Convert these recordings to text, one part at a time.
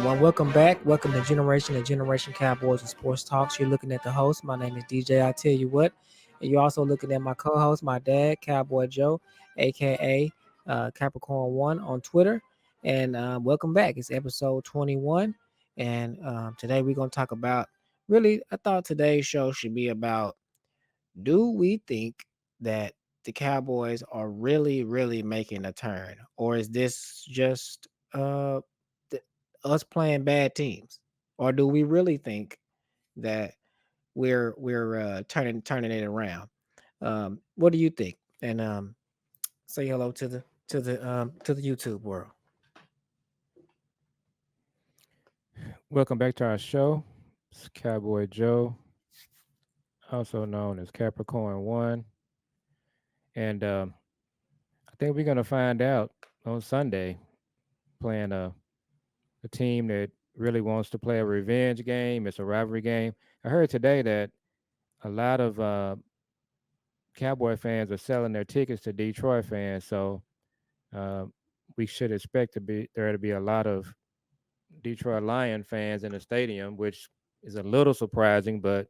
Well, welcome back. Welcome to Generation Cowboys and Sports Talks. You're looking at the host. My name is DJ. I tell you what, and you're also looking at my co-host, my dad, Cowboy Joe, aka Capricorn One on Twitter. And welcome back. It's episode 21, and today we're gonna talk about. Really, I thought today's show should be about: do we think that the Cowboys are really making a turn, or is this just th- us playing bad teams, or do we really think that we're turning it around? What do you think? And say hello to the YouTube world. Welcome back to our show. It's Cowboy Joe, also known as Capricorn One, and I think we're gonna find out on Sunday playing a team that really wants to play a revenge game. It's a rivalry game. I heard today that a lot of Cowboy fans are selling their tickets to Detroit fans, so uh, we should expect there to be a lot of Detroit Lion fans in the stadium, which is a little surprising, but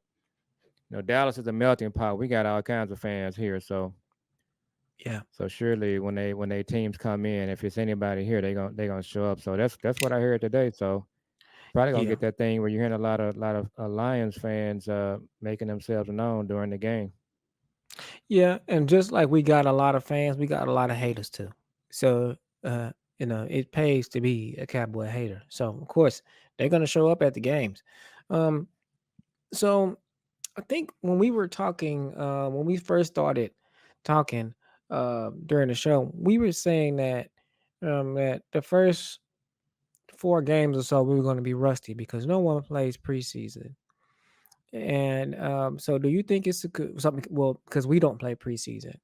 Dallas is a melting pot. We got all kinds of fans here, Yeah, so surely when they teams come in, if it's anybody here, they gonna show up. So that's what I heard today. So probably gonna yeah, get that thing where you're hearing a lot of Lions fans making themselves known during the game. yeah. And just like we got a lot of fans, we got a lot of haters too. So uh, it pays to be a Cowboy hater. So of course they're gonna show up at the games. Um, so I think when we were talking, when we first started talking during the show, we were saying that the first 4 games or so we were going to be rusty because no one plays preseason. And so, do you think it's something? Well, because we don't play preseason,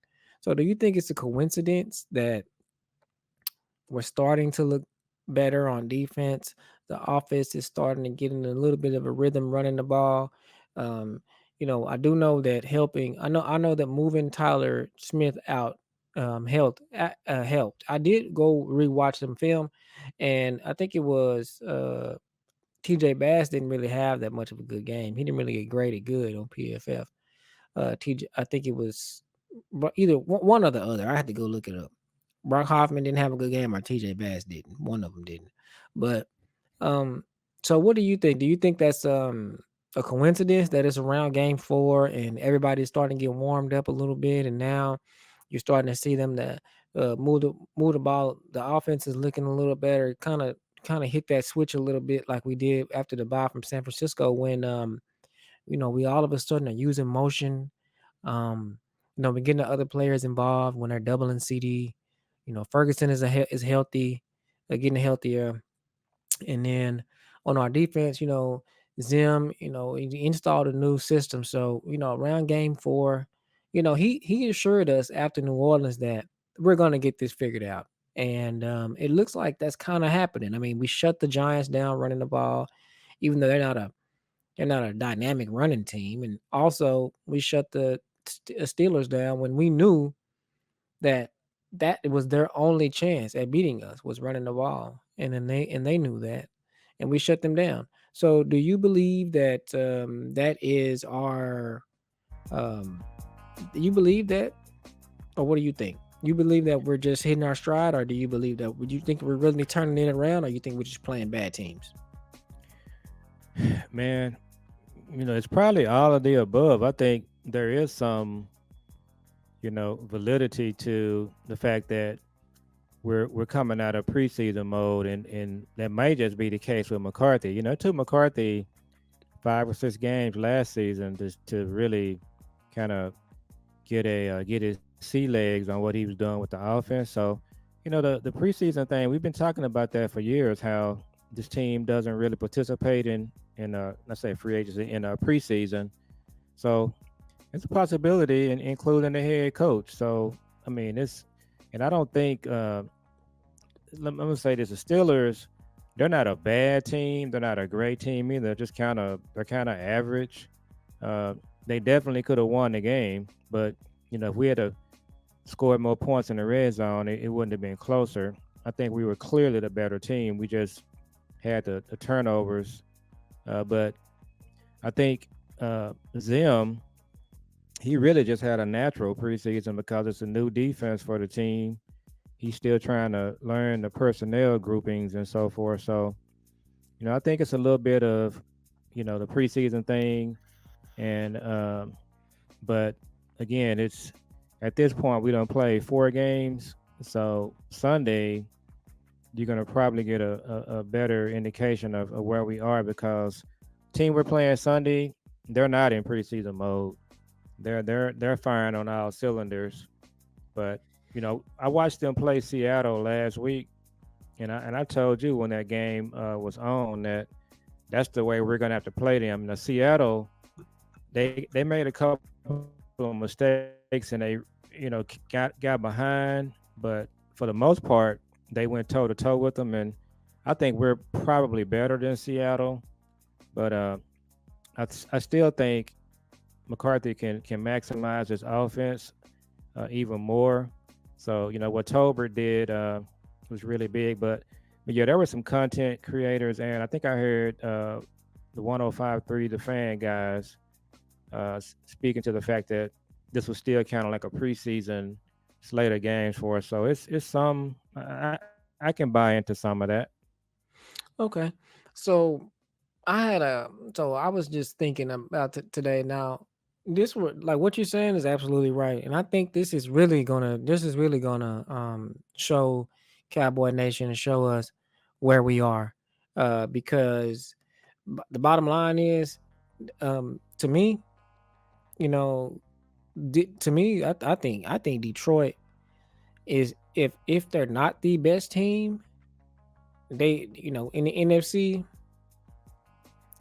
so do you think it's a coincidence that we're starting to look better on defense? The offense is starting to get in a little bit of a rhythm running the ball. Um, I do know that helping. I know that moving Tyler Smith out helped. I did go rewatch some film, and I think it was TJ Bass didn't really have that much of a good game. He didn't really get graded good on PFF. TJ, I think it was either one or the other. I had to go look it up. Brock Hoffman didn't have a good game, or TJ Bass didn't. One of them didn't. But um, so what do you think? Do you think that's a coincidence that it's around game 4 and everybody's starting to get warmed up a little bit, and now you're starting to see them that move the ball. The offense is looking a little better. Kind of hit that switch a little bit like we did after the bye from San Francisco when we all of a sudden are using motion. Um, we're getting the other players involved when they're doubling CD. Ferguson is healthy, getting healthier, and then on our defense, Zim, he installed a new system. So around game 4, he assured us after New Orleans that we're going to get this figured out, and it looks like that's kind of happening. I mean, we shut the Giants down running the ball, even though they're not a dynamic running team. And also, we shut the Steelers down when we knew that that was their only chance at beating us was running the ball, and then they knew that, and we shut them down. So, do you believe that that is our? Um, do you believe that, or what do you think? You believe that we're just hitting our stride, or do you believe that? Would you think we're really turning it around, or you think we're just playing bad teams? Man, it's probably all of the above. I think there is some validity to the fact that we're coming out of preseason mode, and that may just be the case with McCarthy. It took McCarthy 5 or 6 games last season to really kind of get his sea legs on what he was doing with the offense. So, the preseason thing, we've been talking about that for years. How this team doesn't really participate in let's say free agency in a preseason. So it's a possibility, including the head coach. So I mean, and I don't think let me say this: the Steelers, they're not a bad team. They're not a great team either. They're kind of average. Uh, they definitely could have won the game, but if we had scored more points in the red zone, it wouldn't have been closer. I think we were clearly the better team. We just had the turnovers. But I think Zim, he really just had a natural preseason because it's a new defense for the team. He's still trying to learn the personnel groupings and so forth. So, I think it's a little bit of, the preseason thing. And, but again, it's at this point, we don't play 4 games. So Sunday, you're going to probably get a better indication of where we are because team we're playing Sunday, they're not in preseason mode. They're firing on all cylinders. But I watched them play Seattle last week, and I told you when that game was on that that's the way we're gonna have to play them. Now Seattle, they made a couple of mistakes and they got behind, but for the most part they went toe to toe with them, and I think we're probably better than Seattle. But I still think McCarthy can maximize his offense even more. So what Tolbert did was really big, but yeah, there were some content creators, and I think I heard the 105.3 the fan guys speaking to the fact that this was still kind of like a preseason slate of games for us. So it's some I can buy into some of that. Okay. So I was just thinking about today. Now, this would like what you're saying is absolutely right, and I think this is really gonna show Cowboy Nation and show us where we are, because the bottom line is, to me, you know, to me, I think Detroit is, if they're not the best team, they, in the NFC,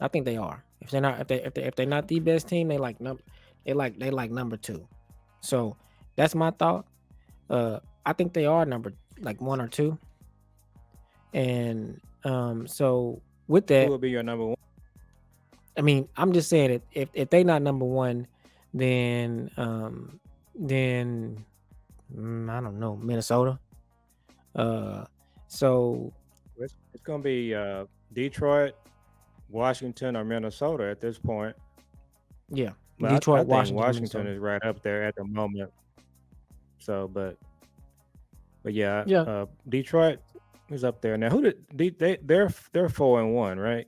I think they are. If they're not, if they're not the best team, they like number two. So that's my thought. I think they are number like one or two, and so with Who that, will be your number one? I mean, I'm just saying it. If they not number one, then I don't know, Minnesota. Uh, so It's going to be Detroit, Washington, or Minnesota at this point. yeah, But I Detroit, think Washington, Washington Minnesota. is right up there at the moment. So, but yeah, Yeah. Detroit is up there now. Who did they're 4-1, right?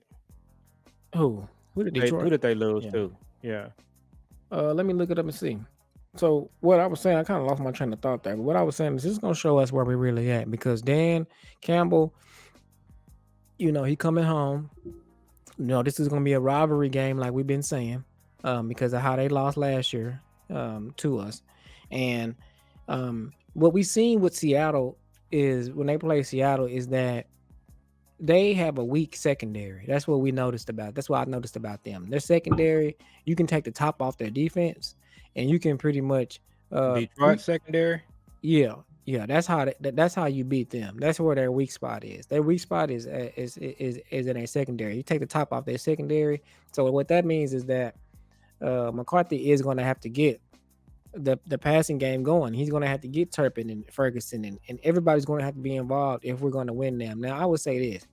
Who? Who Detroit. did they lose Yeah. to? Yeah, Let me look it up and see. So what I was saying, I kind of lost my train of thought there. But what I was saying is this is gonna show us where we really at, because Dan Campbell, he coming home. This is gonna be a rivalry game, like we've been saying, because of how they lost last year, to us. And what we seen with Seattle is when they play Seattle is that they have a weak secondary. That's what we noticed about. That's what I noticed about them. Their secondary, you can take the top off their defense, and you can pretty much, Detroit secondary. yeah, yeah. That's how you beat them. That's where their weak spot is. Their weak spot is in their secondary. You take the top off their secondary. So what that means is that McCarthy is going to have to get the passing game going. He's going to have to get Turpin and Ferguson, and everybody's going to have to be involved if we're going to win them. Now, I would say this: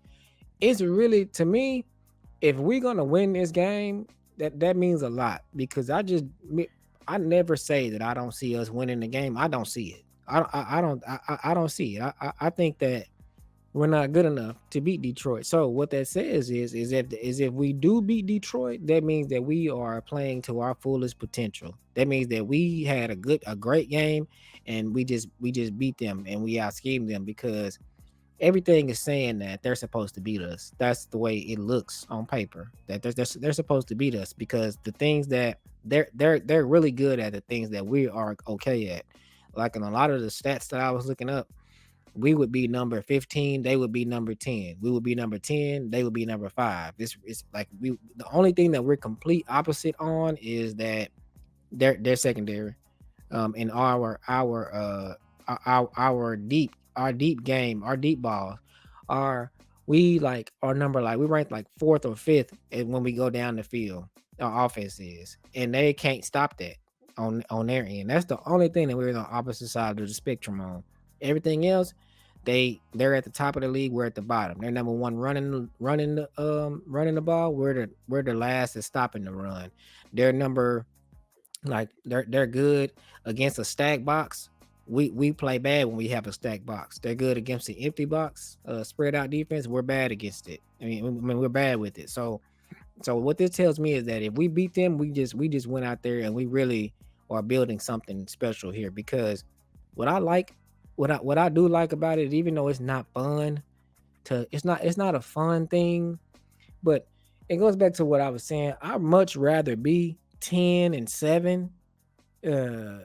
it's really, to me, if we're going to win this game, that means a lot, because I never say that I don't see us winning the game. I don't see it. I don't see it. I think that we're not good enough to beat Detroit. So what that says is if we do beat Detroit, that means that we are playing to our fullest potential. That means that we had a great game, and we just beat them and we out schemed them, because everything is saying that they're supposed to beat us. That's the way it looks on paper. That they're supposed to beat us, because the things that they're really good at, the things that we are okay at. Like in a lot of the stats that I was looking up, we would be number 15, they would be number 10. We would be number 10, they would be number 5. This is like, the only thing that we're complete opposite on is that they're secondary. In our deep game, our deep balls are, we like our number, like we rank like fourth or fifth, and when we go down the field, our offense is, and they can't stop that on their end. That's the only thing that we're on the opposite side of the spectrum on. Everything else, They're at the top of the league. We're at the bottom. They're number one running the ball. We're the last at stopping the run. They're number like they're good against a stack box. We play bad when we have a stack box. They're good against the empty box, spread out defense. We're bad against it. I mean we're bad with it. So what this tells me is that if we beat them, we just went out there and we really are building something special here. Because what I like, what I do like about it, even though it's not fun it's not a fun thing, but it goes back to what I was saying. I'd much rather be 10-7, uh,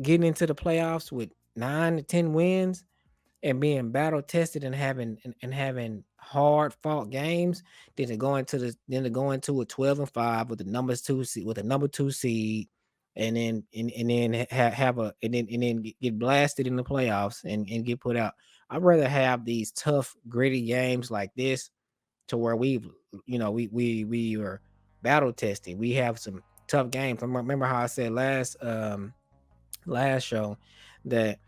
getting into the playoffs with 9 to 10 wins and being battle tested and having hard fought games than to go into a 12-5 with the number 2 seed, and then get blasted in the playoffs and get put out. I'd rather have these tough gritty games like this, to where we were battle tested. We have some tough games. Remember how I said last show that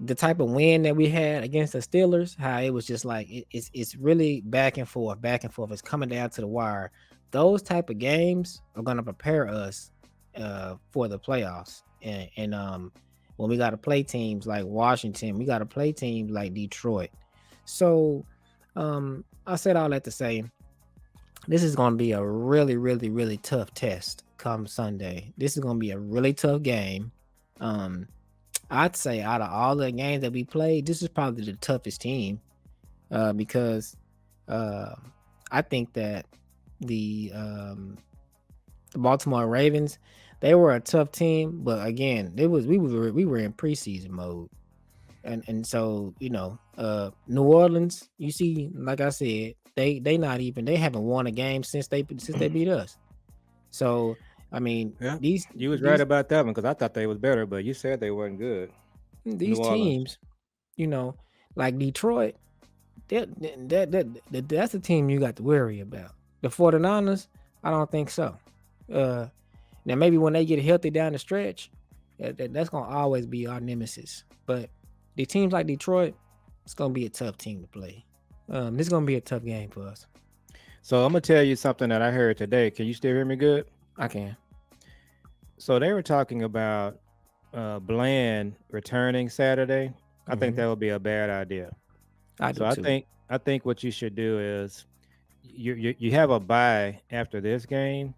the type of win that we had against the Steelers, how it was just like it's really back and forth, back and forth. It's coming down to the wire. Those type of games are gonna prepare us for the playoffs. And when we got to play teams like Washington, we got to play teams like Detroit. So I said all that to say this is gonna be a really, really, really tough test come Sunday. This is gonna be a really tough game. Um, I'd say out of all the games that we played, this is probably the toughest team, because uh, I think that the Baltimore Ravens, they were a tough team, but again, it was we were in preseason mode, and so New Orleans, you see, like I said, they haven't won a game since they beat us. So I mean Yeah, these you was right these about that one because I thought they was better, but you said they wasn't good. New these Orleans. teams, you know, like Detroit, that's the team you got to worry about. The 49ers, I don't think so. Uh, Now maybe when they get healthy down the stretch, that's gonna always be our nemesis. But the teams like Detroit, it's gonna be a tough team to play. This is gonna be a tough game for us. So I'm gonna tell you something that I heard today. Can you still hear me good? I can. So they were talking about Bland returning Saturday. I think Hmm. that would be a bad idea. I So do too. I think what you should do is you have a bye after this game.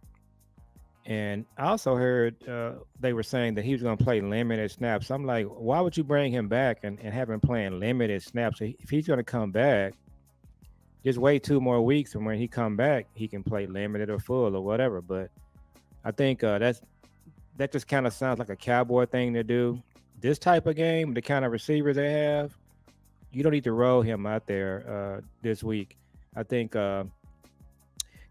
And I also heard they were saying that he was going to play limited snaps. I'm like, why would you bring him back and have him playing limited snaps? If he's going to come back, just wait 2 more weeks, and when he come back, he can play limited or full or whatever. But I think that just kind of sounds like a Cowboy thing to do. This type of game, the kind of receivers they have, you don't need to roll him out there this week. I think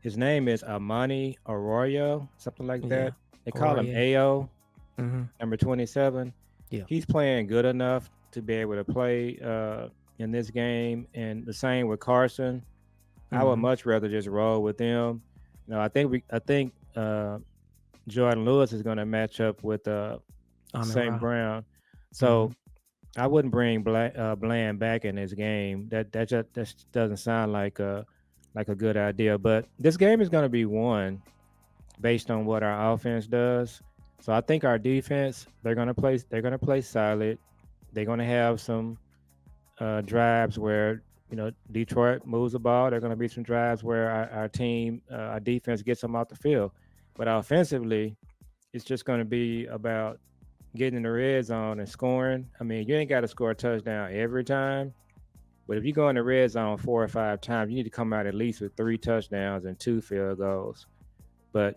his name is Amani Arroyo, something like Yeah. that. They call him Aurier. AO, Hmm. number 27. Yeah. He's playing good enough to be able to play in this game. And the same with Carson. I would Hmm. much rather just roll with them. I think Jordan Lewis is going to match up with Amon St. Ra. Brown. Hmm. So I wouldn't bring Bland back in this game. That just doesn't sound like a good idea. But this game is going to be won based on what our offense does. So I think our defense they're going to play solid. They're going to have some drives where Detroit moves the ball. There are going to be some drives where our team our defense gets them off the field. But offensively, it's just going to be about getting in the red zone and scoring. I mean, you ain't got to score a touchdown every time, but if you go in the red zone 4 or 5 times, you need to come out at least with 3 touchdowns and 2 field goals. But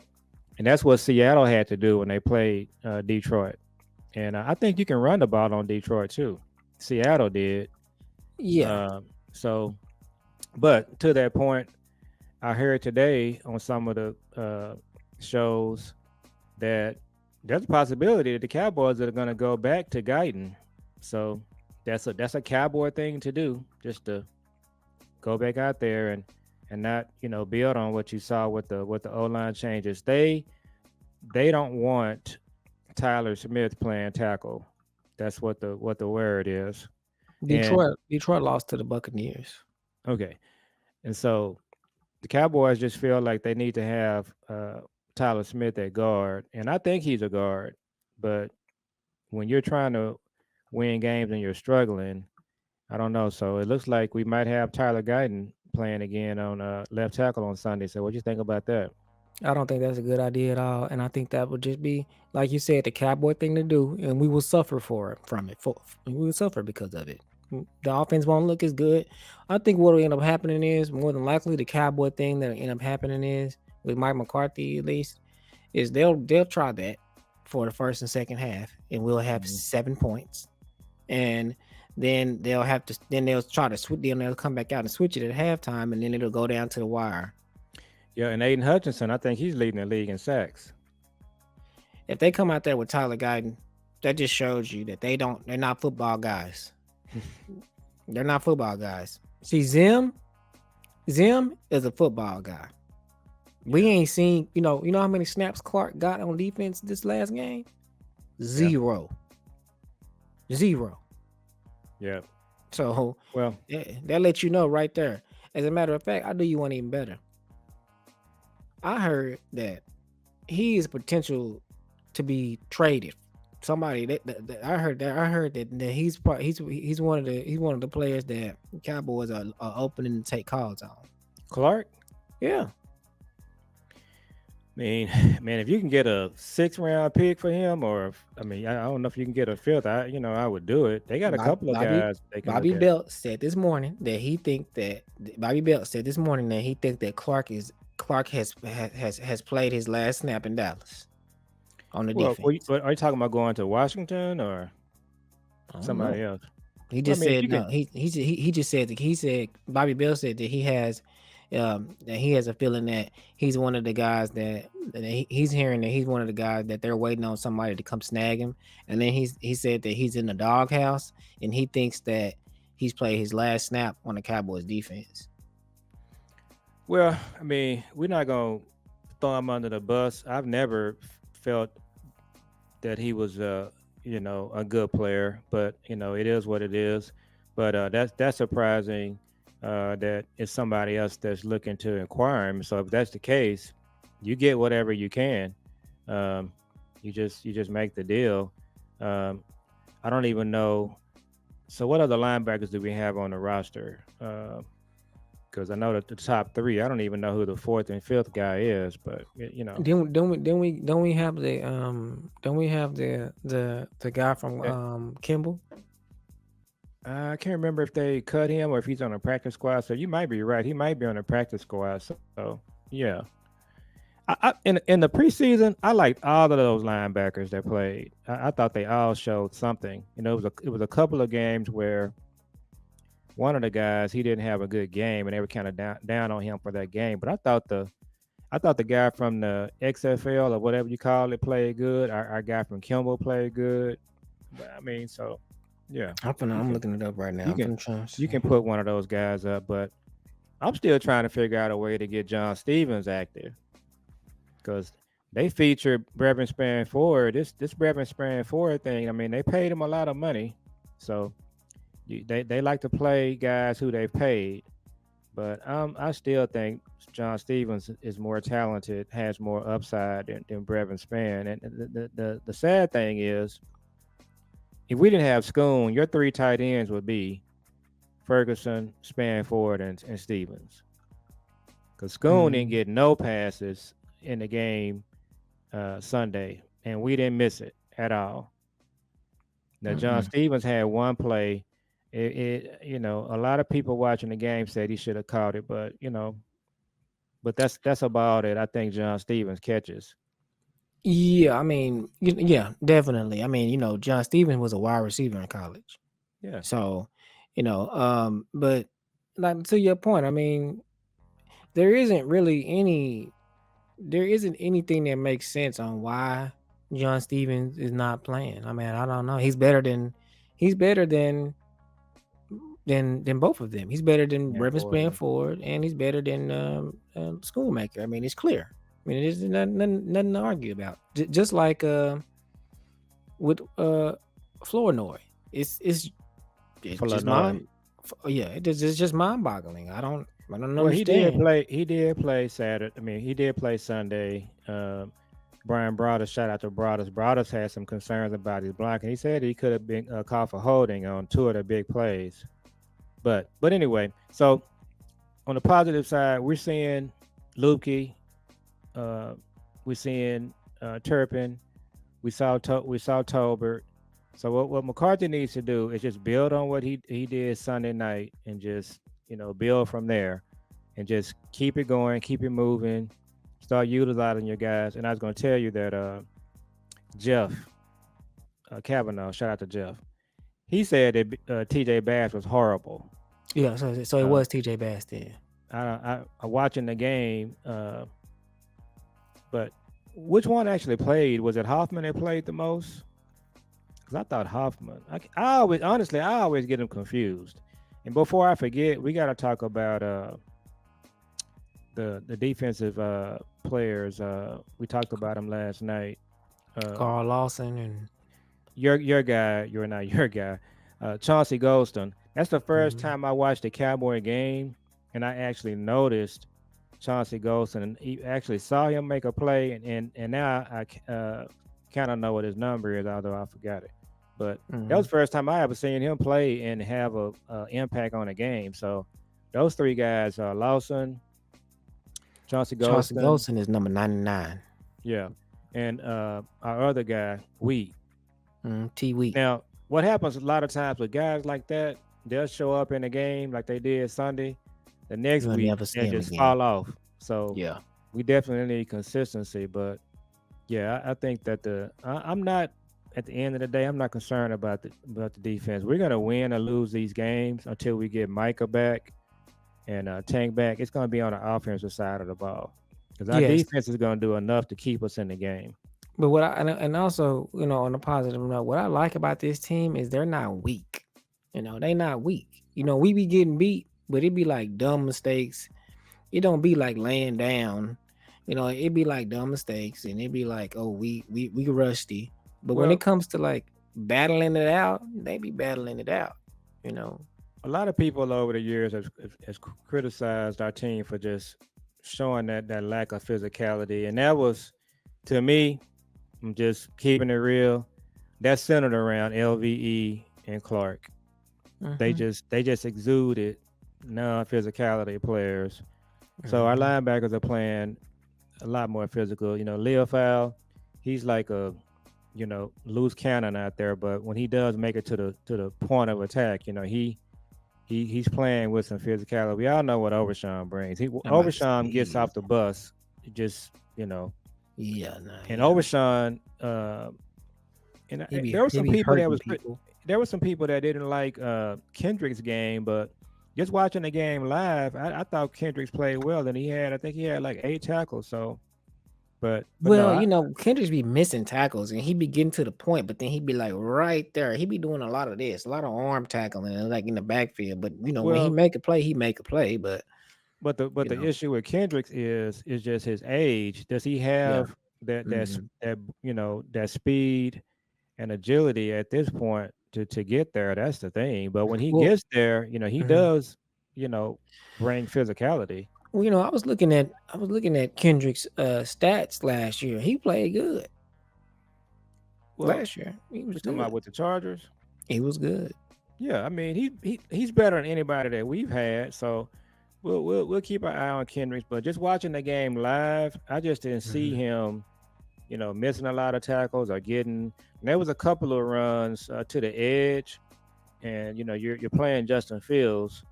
and that's what Seattle had to do when they played Detroit. And I think you can run the ball on Detroit too. Seattle did. Yeah. So, but to that point, I heard today on some of the shows that there's a possibility that the Cowboys are going to go back to Guyton. So that's a Cowboy thing to do, just to go back out there and not build on what you saw with the O line changes. They don't want Tyler Smith playing tackle. That's what the word is. And Detroit lost to the Buccaneers. okay, and so the Cowboys just feel like they need to have Tyler Smith at guard, and I think he's a guard. But when you're trying to win games and you're struggling, I don't know. So it looks like we might have Tyler Guyton playing again on left tackle on Sunday. So what do you think about that? I don't think that's a good idea at all, and I think that would just be, like you said, the Cowboy thing to do, and we will suffer for it from it. We will suffer because of it. The offense won't look as good. I think what will end up happening is more than likely the Cowboy thing that'll end up happening is with Mike McCarthy at least is they'll try that for the first and second half, and we'll have Mhm. 7 points, and then they'll try to switch. Then they'll come back out and switch it at halftime, and then it'll go down to the wire. Yeah, and Aiden Hutchinson, I think he's leading the league in sacks. If they come out there with Tyler Guyton, that just shows you that they're not football guys. They're not football guys. See, Zim is a football guy. We Yeah, ain't seen, you know how many snaps Clark got on defense this last game? yeah, Zero. Zero. yeah. So Well, that lets you know right there. As a matter of fact, I'll do you one even better. I heard that he is potential to be traded. Somebody I heard that he's one of the players that Cowboys are opening to take calls on. Clark, Yeah, I mean, man, if you can get a 6th round pick for him, or I mean, I don't know if you can get a fifth. I would do it. They got a couple of Bobby guys they can look Bobby at. Belt said this morning that he think that Clark has played his last snap in Dallas on the Well, defense. are you talking about going to Washington or I don't know. somebody else? He Well, I just mean, if said you can, no. He just said that Bobby Bell said that he has a feeling that he's one of the guys he's hearing that he's one of the guys that they're waiting on somebody to come snag him. And then he said that he's in the doghouse and he thinks that he's played his last snap on the Cowboys defense. well, I mean, we're not gonna throw him under the bus. I've never felt that he was a good player, but it is what it is. But that's surprising that it's somebody else that's looking to inquire him. So if that's the case, you get whatever you can. Um, you just make the deal. Um, I don't even know. So what other linebackers do we have on the roster? Because I know that the top three. I don't even know who the fourth and fifth guy is, but Don't we have the guy from eh, Campbell? I can't remember if they cut him or if he's on a practice squad. So you might be right. He might be on a practice squad. So yeah, in the preseason, I liked all of those linebackers that played. I thought they all showed something. It was a couple of games where one of the guys he didn't have a good game, and they were kind of down on him for that game. But I thought the guy from the XFL or whatever you call it played good. Our guy from Campbell played good. But I mean, so yeah, you I'm can looking it up right now. you I'm can finna try to you see. can put one of those guys up, but I'm still trying to figure out a way to get John Stevens active because they featured Brevin Span Ford. This Brevin Span Ford thing. I mean, they paid him a lot of money, so they like to play guys who they've paid. But I still think John Stevens is more talented, has more upside than Brevin Span. And the sad thing is, if we didn't have Schoon, your three tight ends would be Ferguson, Spanford, and Stevens. Because Schoon didn't Mm, get no passes in the game Sunday, and we didn't miss it at all. Now, John mm-mm. Stevens had one play. A lot of people watching the game said he should have caught it, but that's about it. I think John Stevens catches. Yeah, I mean, yeah, definitely. I mean, John Stevens was a wide receiver in college, Yeah, so but like to your point, I mean, there isn't really there isn't anything that makes sense on why John Stevens is not playing. I mean, I don't know. He's better than both of them. He's better than Brevin Spanford. Yeah. Spanford, and he's better than Schoolmaker. I mean, it's clear. I mean, there's nothing to argue about. Just like with Flournoy, it's It's for just Illinois. yeah, it's just mind-boggling. I don't Well, understand. He did play Saturday. I mean, he did play Sunday. Brian Broaddus, shout out to Broaddus. Broaddus had some concerns about his blocking. He said he could have been called for holding on two of the big plays. But anyway, so on the positive side, we're seeing Lukey, uh, we're seeing Turpin, we saw Tolbert. So what McCarthy needs to do is just build on what he did Sunday night and just build from there and just keep it going, keep it moving, start utilizing your guys. And I was going to tell you that Jeff Kavanaugh, shout out to Jeff. He said that TJ Bass was horrible. Yeah, so it Uh, was TJ Bass then. I watching the game, but which one actually played? Was it Hoffman that played the most? Because I thought Hoffman. I always honestly I always get them confused. And before I forget, we got to talk about the defensive players. We talked about them last night. Carl Lawson and Your guy, you're not your guy, Chauncey Golston. That's the first mhm. time I watched a Cowboy game, and I actually noticed Chauncey Golston, and he actually saw him make a play, and now I kind of know what his number is, although I forgot it. But that was Mhm. the first time I ever seen him play and have a impact on a game. So those three guys are Lawson, Chauncey Chauncey Golston, Golson is number 99. yeah, and our other guy, Wheat. T Week. Now, what happens a lot of times with guys like that, they'll show up in a game like they did Sunday. The next You'll week, never see they him just again. fall off. So Yeah. we definitely need consistency. But yeah, I think that I'm not at the end of the day, I'm not concerned about the defense. We're gonna win or lose these games until we get Micah back and Tank back. It's gonna be on the offensive side of the ball because our Yes. defense is gonna do enough to keep us in the game. But what and also, on a positive note, what I like about this team is they're not weak. They not weak. We be getting beat, but it be like dumb mistakes. It don't be like laying down. It be like dumb mistakes, and it be like, oh, we rusty. But when it Well, comes to like battling it out, they be battling it out. You know. a lot of people over the years has criticized our team for just showing that lack of physicality, and that was, to me, I'm just keeping it real. That's centered around LVE and Clark. Mm-hmm. They just exuded non-physicality players. So our Mm-hmm. linebackers are playing a lot more physical. Leo Fowl, he's like a loose cannon out there, but when he does make it to the point of attack, he's playing with some physicality. We all know what Overshawn brings. I'm about to Overshawn gets say, off the bus, just yeah, nah, and yeah. Overshawn, He be there were he some be people that hurting was people. there were some people that didn't like Kendrick's game, but just watching the game live, I thought Kendricks played well, and I think he had like 8 tackles. So, but no, Well, Kendricks be missing tackles and he be getting to the point, but then he be like right there. He be doing a lot of this, a lot of arm tackling, and like in the backfield. But when he well, make a play, he make a play. But but you the know, issue with Kendricks is just his age. Does he yeah. have Mm-hmm. that speed and agility at this point to get there? That's the thing. But when he Well, gets there, he mhm. does you know bring physicality. Well, I was looking at Kendrick's stats last year. He played good Well, last year. He we was talking about good. with the Chargers. He was good. Yeah, I mean he's better than anybody that we've had. So we'll keep our eye on Kendricks. But just watching the game live, I just didn't see Mhm. him, missing a lot of tackles or getting. And there was a couple of runs to the edge, and you're playing Justin Fields,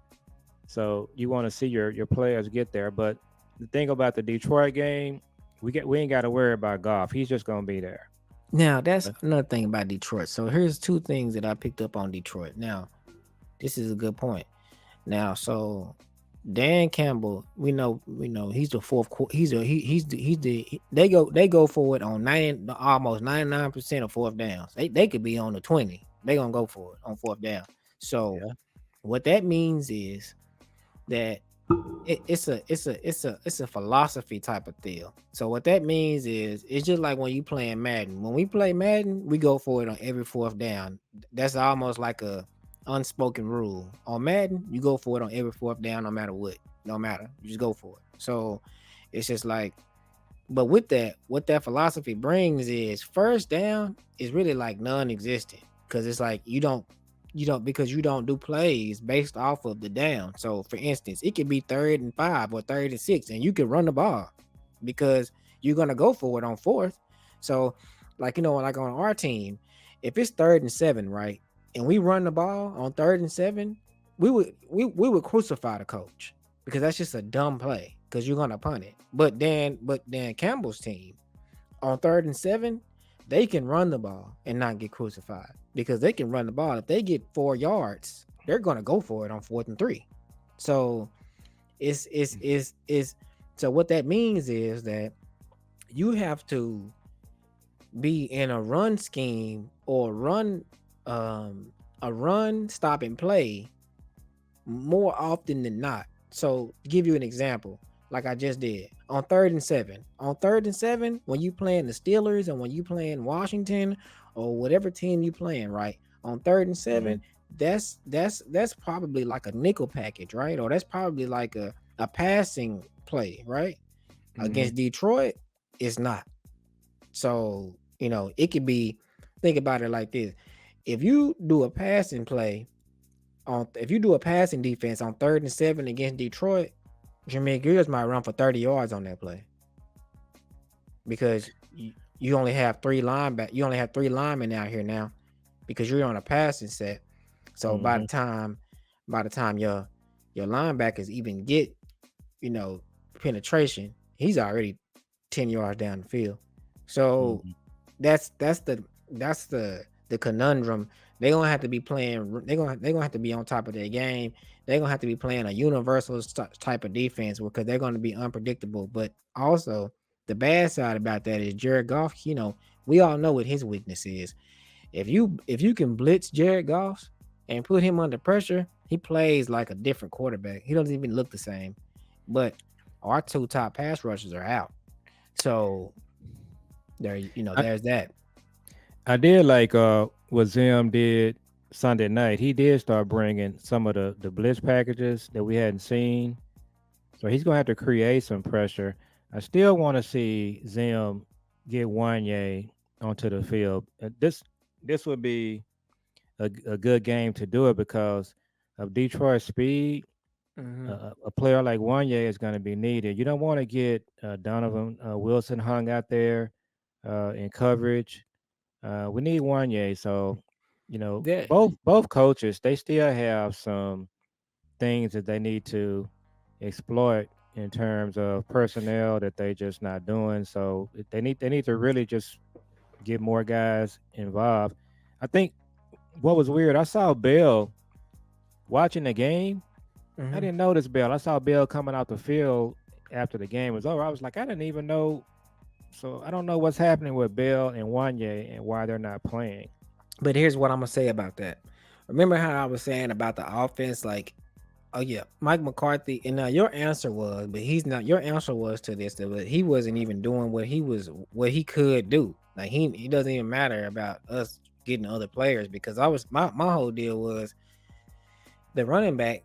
so you want to see your players get there. But the thing about the Detroit game, we ain't got to worry about Goff. He's just gonna be there. Now that's Okay? another thing about Detroit. So here's two things that I picked up on Detroit. Now, this is a good point. Now, so Dan Campbell, we know he's the fourth. He's the they go for it on 90, almost 99% of fourth downs. They could be on the 20. They gonna go for it on fourth down. So Yeah. what that means is that it's a philosophy type of deal. So what that means is it's just like when you playing Madden. When we play Madden, we go for it on every fourth down. That's almost like unspoken rule. On Madden, you go for it on every fourth down, no matter what. No matter. You just go for it. So it's just like, but with that, what that philosophy brings is first down is really like non-existent. Cause it's like you don't because you don't do plays based off of the down. So for instance, it could be 3rd and 5 or 3rd and 6, and you can run the ball because you're gonna go for it on fourth. So, like like on our team, if it's 3rd and 7, right, and we run the ball on 3rd and 7, we would crucify the coach because that's just a dumb play because you're gonna punt it. But then Campbell's team on 3rd and 7, they can run the ball and not get crucified because they can run the ball. If they get 4 yards, they're gonna go for it on 4th and 3. So it's so what that means is that you have to be in a run scheme or run stop and play more often than not. So to give you an example, like I just did on 3rd and 7. On 3rd and 7, when you playing the Steelers and when you playing Washington or whatever team you playing, right? On third and Mm-hmm. seven, that's probably like a nickel package, right? Or that's probably like a passing play, right? Mm-hmm. Against Detroit, it's not. So, it could be, think about it like this. If you do a passing play if you do a passing defense on 3rd and 7 against Detroit, Jameer Gibbs might run for 30 yards on that play because you only have you only have three linemen out here now because you're on a passing set. So by Mm-hmm. the time your linebackers even get, you know, penetration, he's already 10 yards down the field. So Mm-hmm. that's the conundrum. They're gonna have to be playing. They're gonna have to be on top of their game. They're gonna have to be playing a universal type of defense because they're gonna be unpredictable. But also, the bad side about that is Jared Goff. We all know what his weakness is. If you can blitz Jared Goff and put him under pressure, he plays like a different quarterback. He doesn't even look the same. But our two top pass rushers are out. So I, there's that. I did like what Zim did Sunday night. He did start bringing some of the blitz packages that we hadn't seen. So he's gonna have to create some pressure. I still want to see Zim get Wanye onto the field. This would be a good game to do it because of Detroit's speed. Mm-hmm. A player like Wanye is going to be needed. You don't want to get Donovan Wilson hung out there in coverage. We need Wanye. So, Yeah. both coaches, they still have some things that they need to exploit in terms of personnel that they just not doing. So they need to really just get more guys involved. I think what was weird, I saw Bell watching the game. I Mm-hmm. didn't notice Bell. I saw Bell coming out the field after the game was over. I was like, I didn't even know. So I don't know what's happening with Bell and Wanye and why they're not playing. But here's what I'm gonna say about that. Remember how I was saying about the offense, like, oh yeah, Mike McCarthy, and now your answer was, but he's not. Your answer was to this, but he wasn't even doing what he could do. Like he doesn't even matter about us getting other players because my whole deal was the running back.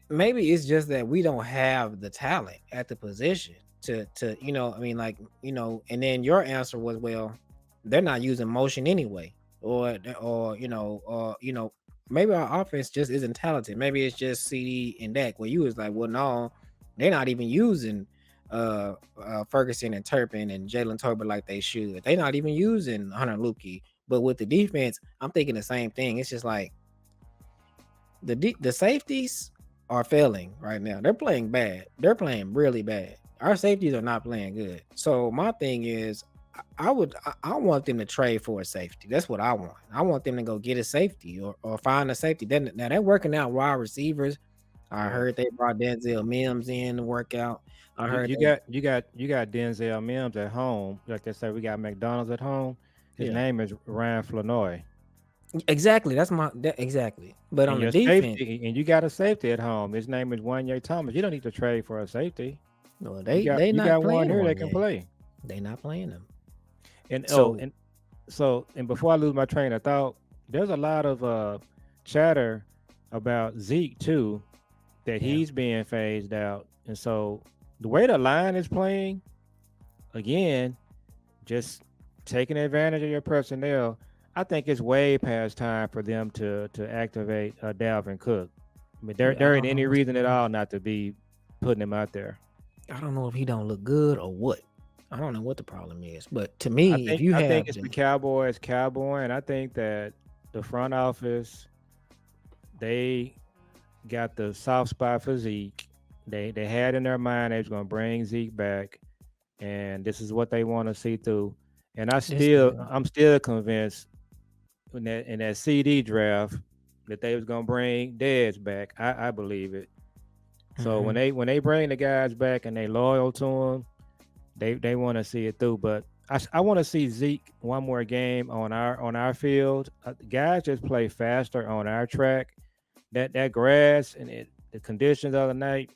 Maybe it's just that we don't have the talent at the position to I mean, like, and then your answer was, well, they're not using motion anyway, or maybe our offense just isn't talented. Maybe it's just CD and Dak. Where you was like, well, no, they're not even using Ferguson and Turpin and Jalen Tolbert like they should. They're not even using Hunter Lukey. But with the defense, I'm thinking the same thing. It's just like the safeties are failing right now. They're playing bad. They're playing really bad. Our safeties are not playing good. So my thing is, I want them to trade for a safety. That's what I want. I want them to go get a safety or find a safety. Then now they're working out wide receivers. I Yeah. heard they brought Denzel Mims in to work out. I You, heard you they got you got you got Denzel Mims at home. Like they say, we got McDonald's at home. His yeah. name is Ryan Flanoy. Exactly. Exactly. But And on the your defense, safety, and you got a safety at home. His name is Wanye Thomas. You don't need to trade for a safety. no, You they got they you not got one playing here that one can yet. play. They not playing them. And So and before I lose my train of thought, there's a lot of chatter about Zeke too, that Yeah, he's being phased out, and so the way the line is playing, again, just taking advantage of your personnel. I think it's way past time for them to activate Dalvin Cook. I mean, yeah. I there ain't don't know any what's reason going at on. all not to be putting him out there. I don't know if he don't look good or what. I don't know what the problem is. But to me, if you I think have it's the them, Cowboys cowboy, and I think that the front office, they got the soft spot for Zeke. They had in their mind they was gonna bring Zeke back, and this is what they want to see through. And this is I'm still convinced in that CD draft that they was gonna bring Dez back. I believe it. So hmm when they bring the guys back and they loyal to them, they want to see it through. But I want to see Zeke one more game on our field. Guys just play faster on our track. That grass and the conditions the other night,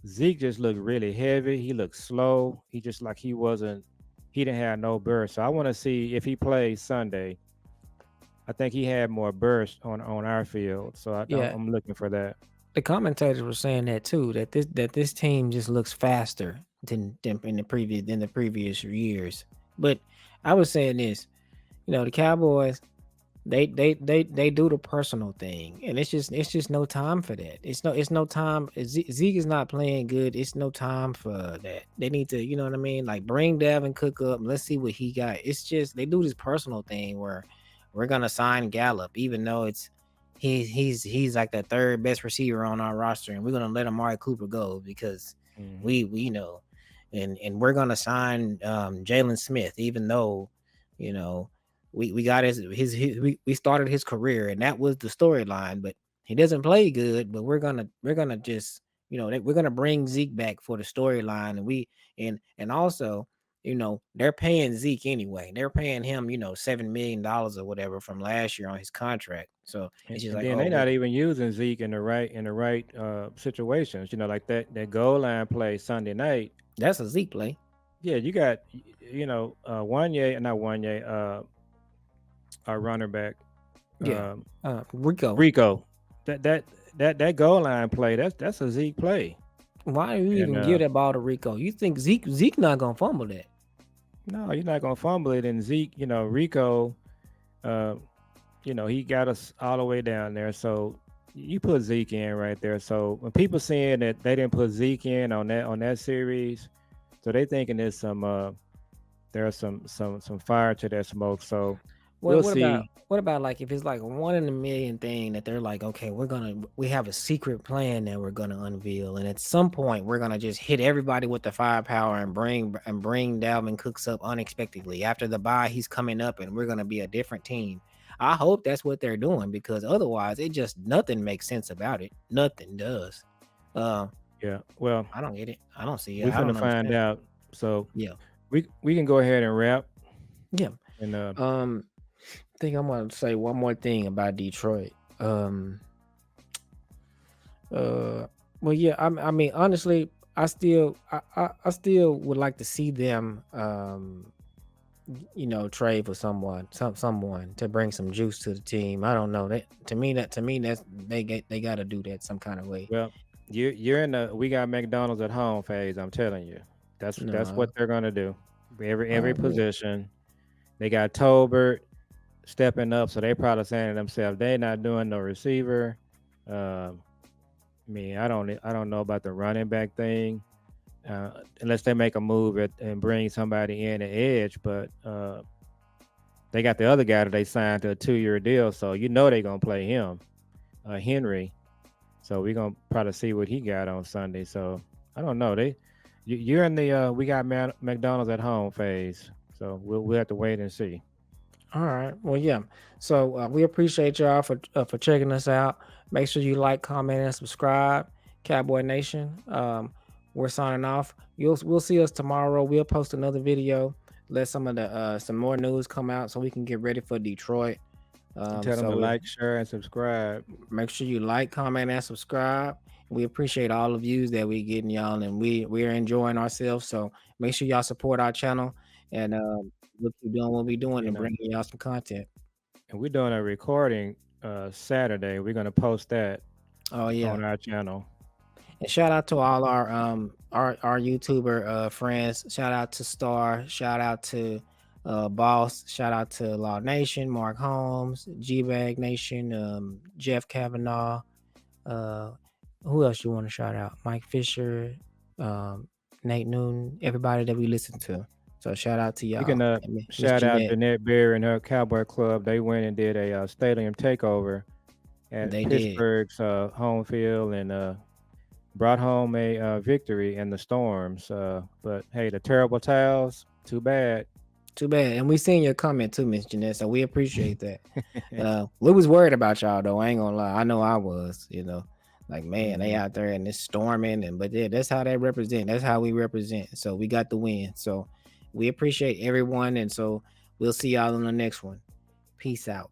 Zeke just looked really heavy. He looked slow. He just like he wasn't. He didn't have no burst. So I want to see if he plays Sunday. I think he had more burst on our field. So yeah. I'm looking for that. The commentators were saying that too. That this team just looks faster than in the previous years. But I was saying this. The Cowboys, they do the personal thing, and it's just no time for that. It's no time. Zeke is not playing good. It's no time for that. They need to, you know what I mean, like bring Davin Cook up. Let's see what he got. It's just they do this personal thing where we're gonna sign Gallup, even though he's like the third best receiver on our roster, and we're gonna let Amari Cooper go because Hmm. we and we're gonna sign Jalen Smith, even though you know we got we started his career and that was the storyline, but he doesn't play good. But we're gonna just we're gonna bring Zeke back for the storyline, and also they're paying Zeke anyway. They're paying him $7 million or whatever from last year on his contract. So it's just And like, then oh, they not even using Zeke in the right situations. Like that goal line play Sunday night. that's a Zeke play. Yeah, you got one year, not one year, our running back, Yeah, um, Rico. Rico. That that that goal line play, that's a Zeke play. Why do you And even give that ball to Rico? You think Zeke not gonna fumble that? no, you're not gonna fumble it. And Zeke, Rico, uh, he got us all the way down there. So you put Zeke in right there. So when people saying that they didn't put Zeke in on that series, so they thinking there's some fire to that smoke. So What we'll what about see. what about like if it's like a 1 in a million thing that they're like, okay, we have a secret plan that we're gonna unveil, and at some point we're gonna just hit everybody with the firepower and bring Dalvin Cooks up unexpectedly after the bye. He's coming up, and we're gonna be a different team. I hope that's what they're doing because otherwise, it just nothing makes sense about it. Nothing does. Uh, Yeah. Well, I don't get it. I don't see it. we I finna don't find understand. out. So Yeah, we can go ahead and wrap. yeah. And I think I'm gonna say one more thing about Detroit. Uh, well, yeah. I mean, honestly, I still would like to see them, trade for someone to bring some juice to the team. I don't know that to me that's they got to do that some kind of way. well, you're in the we got McDonald's at home phase. I'm telling you, that's No, what they're gonna do. Every yeah. position. They got Tolbert stepping up, so they probably saying to themselves they not doing no receiver. Um, I mean, I don't know about the running back thing, unless they make a move and bring somebody in the edge. But they got the other guy that they signed to a 2 year deal, so they're gonna play him, Henry. So we're gonna probably see what he got on Sunday. So I don't know. You're in the we got McDonald's at home phase, so we'll have to wait and see. All right. Well, yeah. So we appreciate y'all for checking us out. Make sure you like, comment, and subscribe. Cowboy Nation. We're signing off. We'll see us tomorrow. We'll post another video. Let some more news come out so we can get ready for Detroit. And tell them So to we like, share, and subscribe. make sure you like, comment, and subscribe. We appreciate all the views that we getting, y'all, and we're enjoying ourselves. So make sure y'all support our channel, and we'll keep doing what we're doing You and know, bringing y'all some content. and we're doing a recording Saturday. We're gonna post that. Oh yeah. on our channel. And shout out to all our YouTuber friends. Shout out to Star. Shout out to Boss. Shout out to Law Nation, Mark Holmes, G Bag Nation, Jeff Kavanaugh. Uh, who else you want to shout out? Mike Fisher, um, Nate Noon, everybody that we listen to. So shout out to You can y'all. And Miss shout out Jeanette. Jeanette Bear and her Cowboy Club. They went and did a stadium takeover at They did. Pittsburgh's home field and brought home a victory in the Storms. But hey, the terrible towels, too bad. Too bad. And we seen your comment too, Miss Jeanette. So we appreciate that. We was worried about y'all though. I ain't gonna lie. I know I was, Like, man, they Mhm. out there and it's storming but yeah, that's how they represent. That's how we represent. So we got the win. So we appreciate everyone. And so we'll see y'all on the next one. Peace out.